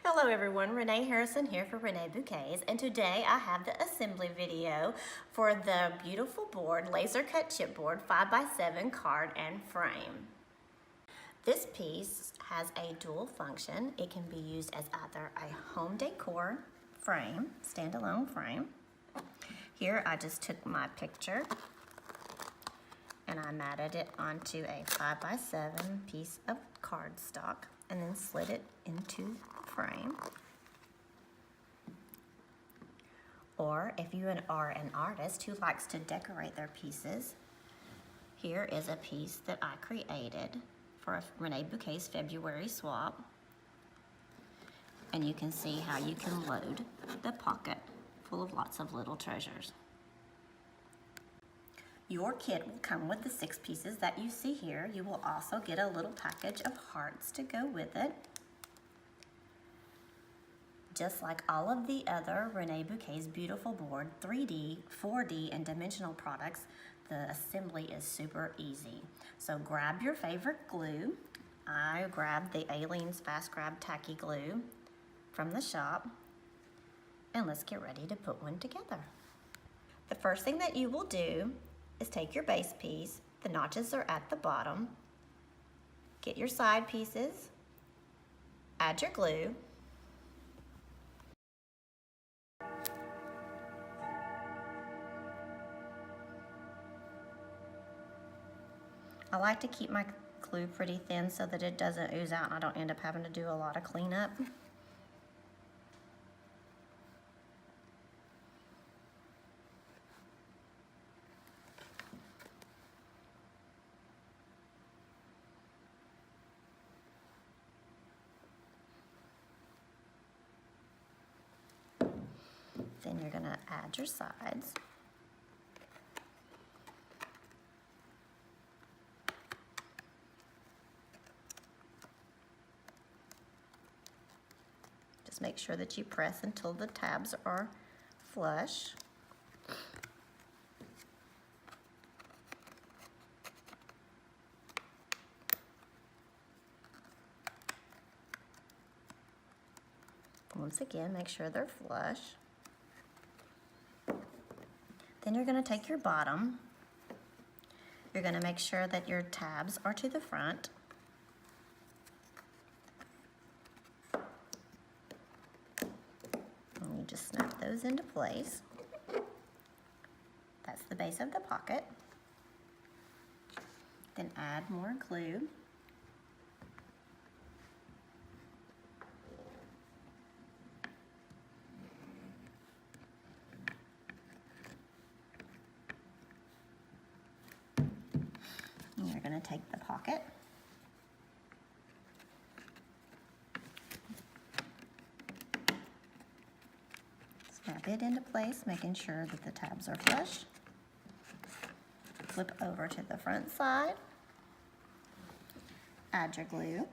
Hello everyone, Renea Harrison here for Reneabouquets, and today I have the assembly video for the beautiful board, laser cut chipboard 5x7 card and frame. This piece has a dual function. It can be used as either a home decor frame, standalone frame. Here I just took my picture and I matted it onto a 5x7 piece of cardstock and then slid it into the frame. Or if you are an artist who likes to decorate their pieces, here is a piece that I created for a Reneabouquets February swap. And you can see how you can load the pocket full of lots of little treasures. Your kit will come with the 6 pieces that you see here. You will also get a little package of hearts to go with it. Just like all of the other Reneabouquets beautiful board, 3D, 4D, and dimensional products, the assembly is super easy. So grab your favorite glue. I grabbed the Aleene's Fast Grab Tacky Glue from the shop, and let's get ready to put one together. The first thing that you will do is take your base piece, the notches are at the bottom, get your side pieces, add your glue, I like to keep my glue pretty thin so that it doesn't ooze out and I don't end up having to do a lot of cleanup. Then you're gonna add your sides. Just make sure that you press until the tabs are flush. Once again, make sure they're flush. Then you're going to take your bottom. You're going to make sure that your tabs are to the front. And you just snap those into place. That's the base of the pocket. Then add more glue. You're going to take the pocket, snap it into place, making sure that the tabs are flush. Flip over to the front side, add your glue.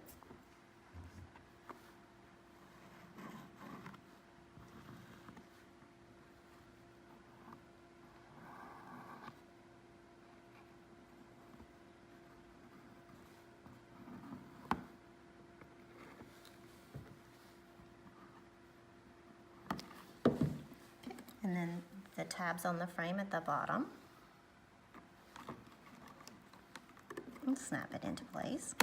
And then the tabs on the frame at the bottom. And snap it into place.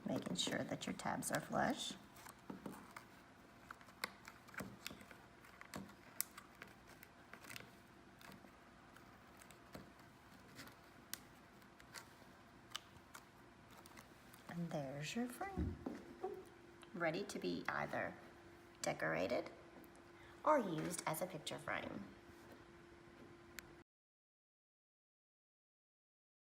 Making sure that your tabs are flush. And there's your frame, ready to be either decorated or used as a picture frame.